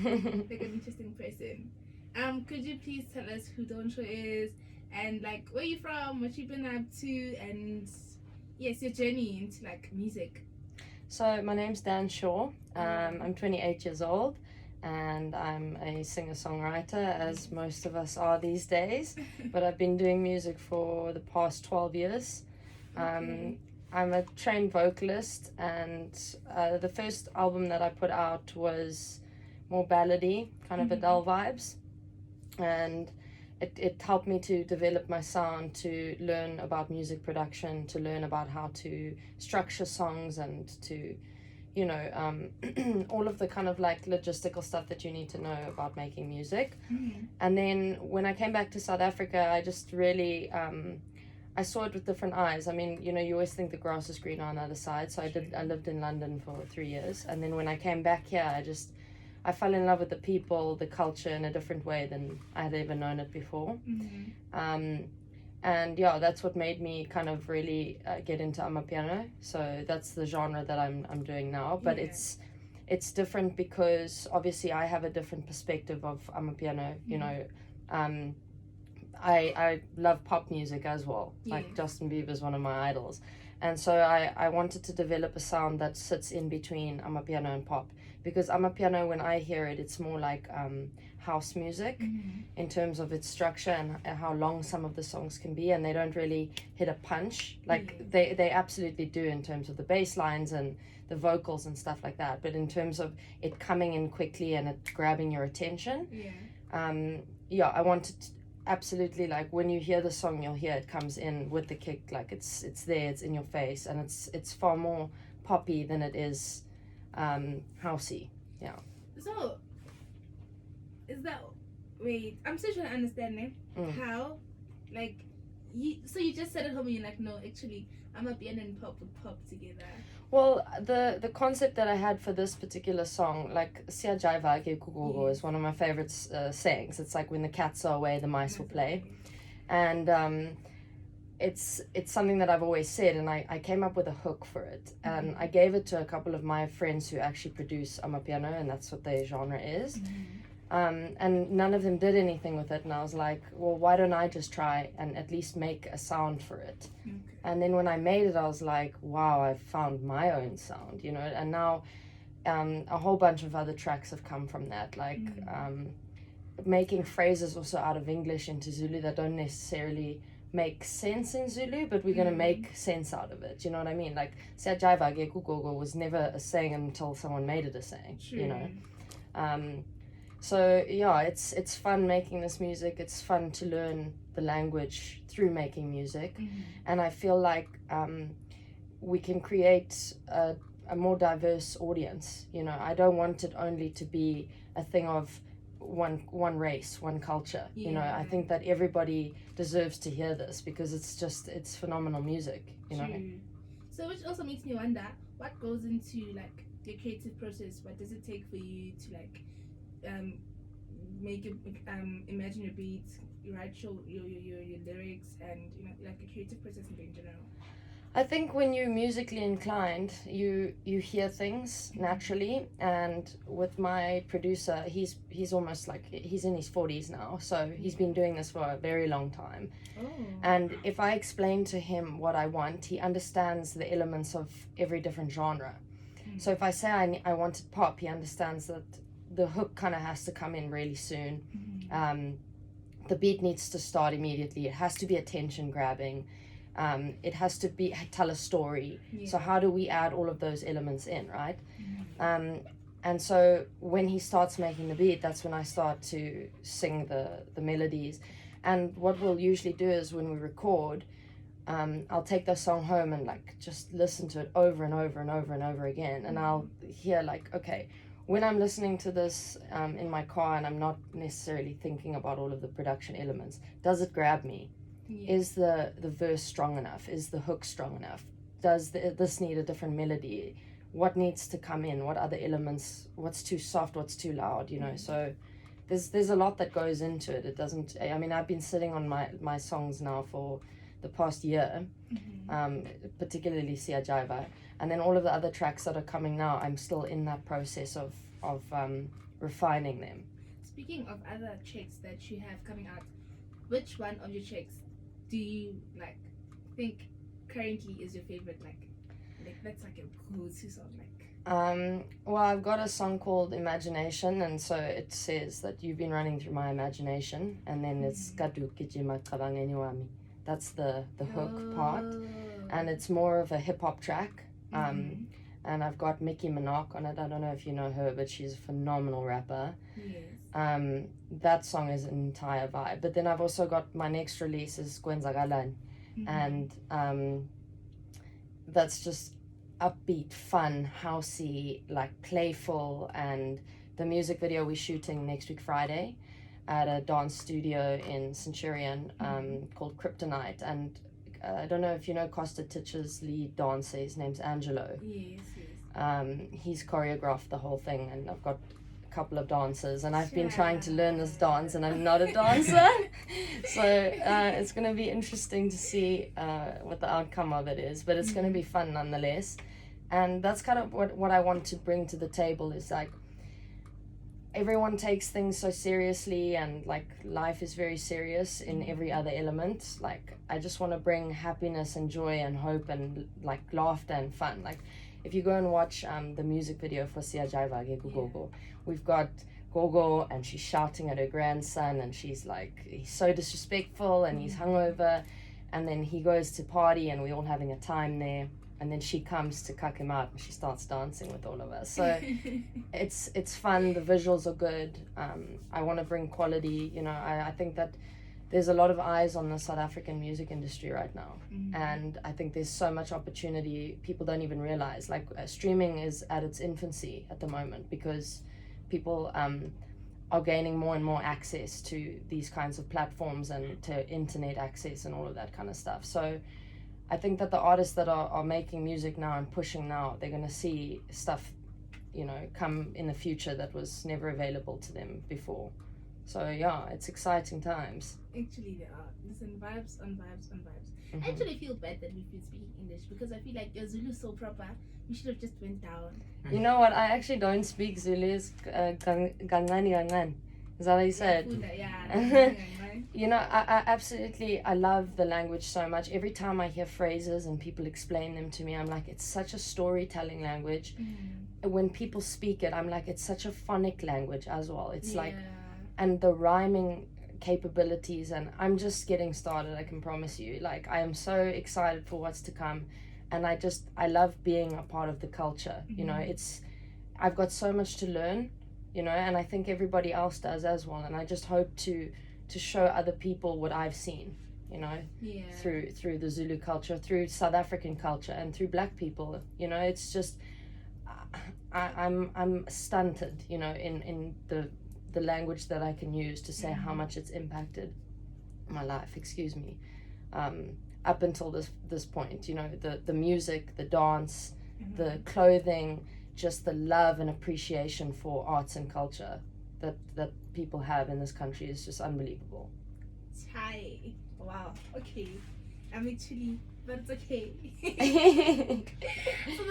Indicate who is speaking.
Speaker 1: like an interesting person. Could you please tell us who DANSHAW is and like where you from, what you've been up to, and yes, your journey into like music?
Speaker 2: So my name's DANSHAW. I'm 28 years old, and I'm a singer-songwriter, as most of us are these days. But I've been doing music for the past 12 years.
Speaker 1: Okay.
Speaker 2: I'm a trained vocalist, and the first album that I put out was more ballady, kind of Adele vibes, and it helped me to develop my sound, to learn about music production, to learn about how to structure songs, and to, you know, all of the kind of like logistical stuff that you need to know about making music. And then when I came back to South Africa, I just really I saw it with different eyes. I mean, you know, you always think the grass is greener on the other side. So I lived in London for 3 years, and then when I came back here, I fell in love with the people, the culture in a different way than I had ever known it before. And yeah, that's what made me kind of really get into Amapiano. So that's the genre that I'm doing now. But it's different because obviously I have a different perspective of Amapiano. You know, I love pop music as well. Like Justin Bieber is one of my idols. And so I wanted to develop a sound that sits in between Amapiano and pop. Because Amapiano, when I hear it, it's more like house music in terms of its structure and how long some of the songs can be, and they don't really hit a punch like they absolutely do in terms of the bass lines and the vocals and stuff like that. But in terms of it coming in quickly and it grabbing your attention, I wanted to, absolutely, like when you hear the song, you'll hear it comes in with the kick, like it's there, it's in your face, and it's far more poppy than it is housey.
Speaker 1: So is that wait? I'm still trying to understand how, like, you just said at home and you're like, no, actually, Amapiano and pop would pop together.
Speaker 2: Well, the concept that I had for this particular song, like SIYAJIVA is one of my favorite sayings. It's like when the cats are away, the mice will play, and it's something that I've always said, and I came up with a hook for it, and I gave it to a couple of my friends who actually produce Amapiano, and that's what their genre is. And none of them did anything with it, and I was like, well, why don't I just try and at least make a sound for it? And then when I made it, I was like, wow, I found my own sound, you know. And now a whole bunch of other tracks have come from that, like making phrases also out of English into Zulu that don't necessarily make sense in Zulu, but we're going to make sense out of it, you know what I mean? Like SIYAJIVA was never a saying until someone made it a saying. You know. So yeah, it's fun making this music. It's fun to learn the language through making music, and I feel like we can create a more diverse audience. You know, I don't want it only to be a thing of one race, one culture. You know, I think that everybody deserves to hear this because it's phenomenal music. You know.
Speaker 1: So which also makes me wonder what goes into like the creative process. What does it take for you to like make it imagine your beats, you write your lyrics, and you know, like the creative process in general?
Speaker 2: I think when you're musically inclined, you hear things naturally. And with my producer, he's almost like, he's in his 40s now, so he's been doing this for a very long time. And if I explain to him what I want, he understands the elements of every different genre. So if I say I wanted pop, he understands that the hook kind of has to come in really soon. The beat needs to start immediately. It has to be attention grabbing. It has to tell a story. So how do we add all of those elements in, right? And so when he starts making the beat, that's when I start to sing the melodies. And what we'll usually do is when we record, I'll take the song home and like just listen to it over and over and over and over again, and I'll hear like, okay, when I'm listening to this in my car and I'm not necessarily thinking about all of the production elements, does it grab me? Is the verse strong enough? Is the hook strong enough? Does this need a different melody? What needs to come in? What other elements? What's too soft? What's too loud? You know, so there's a lot that goes into it. It doesn't, I mean, I've been sitting on my songs now for the past year, particularly SIYAJIVA, and then all of the other tracks that are coming now, I'm still in that process of refining them.
Speaker 1: Speaking of other checks that you have coming out, which one of your checks do you like think currently is your favorite? Like that's like a go-to song. Like
Speaker 2: Well, I've got a song called Imagination, and so it says that you've been running through my imagination, and then it's Kadu Kijima Kabangeni Wami. That's the hook part, and it's more of a hip hop track. And I've got Nicki Minaj on it. I don't know if you know her, but she's a phenomenal rapper.
Speaker 1: Yes.
Speaker 2: That song is an entire vibe. But then I've also got my next release is Gwenzagalan, and that's just upbeat, fun, housey, like playful. And the music video we're shooting next week Friday at a dance studio in Centurion called Kryptonite. And I don't know if you know Costa Titch's lead dancer. His name's Angelo.
Speaker 1: Yes.
Speaker 2: He's choreographed the whole thing, and I've got a couple of dancers, and I've been trying to learn this dance, and I'm not a dancer. So it's going to be interesting to see what the outcome of it is, but it's going to be fun nonetheless. And that's kind of what I want to bring to the table is like, everyone takes things so seriously, and like life is very serious in every other element. Like I just want to bring happiness and joy and hope and like laughter and fun. Like if you go and watch the music video for SIYAJIVA, Gogo, we've got Gogo and she's shouting at her grandson, and she's like, he's so disrespectful and he's hungover, and then he goes to party and we're all having a time there. And then she comes to cuck him out and she starts dancing with all of us. So it's fun. The visuals are good. I want to bring quality. You know, I think that there's a lot of eyes on the South African music industry right now. And I think there's so much opportunity people don't even realize. Like streaming is at its infancy at the moment because people are gaining more and more access to these kinds of platforms and to internet access and all of that kind of stuff. So I think that the artists that are making music now and pushing now, they're going to see stuff, you know, come in the future that was never available to them before. So yeah, it's exciting times.
Speaker 1: Actually, they are. Listen, vibes on vibes on vibes. I actually feel bad that we've been speaking English because I feel like your Zulu is so proper. We should have just went down.
Speaker 2: You know what? I actually don't speak Zulu. It's Gangani. Is that how you say it?
Speaker 1: Yeah.
Speaker 2: You know, I absolutely, I love the language so much. Every time I hear phrases and people explain them to me, I'm like, it's such a storytelling language. When people speak it, I'm like, it's such a phonic language as well. It's like, and the rhyming capabilities, and I'm just getting started, I can promise you. Like, I am so excited for what's to come. And I love being a part of the culture. You know, I've got so much to learn, you know, and I think everybody else does as well. And I just hope to show other people what I've seen, you know, through the Zulu culture, through South African culture, and through Black people. You know, it's just I'm stunted, you know, in the language that I can use to say how much it's impacted my life. Excuse me. Up until this point, you know, the music, the dance, the clothing, just the love and appreciation for arts and culture that people have in this country is just unbelievable.
Speaker 1: Hi. Wow. Okay. I'm actually, but it's okay.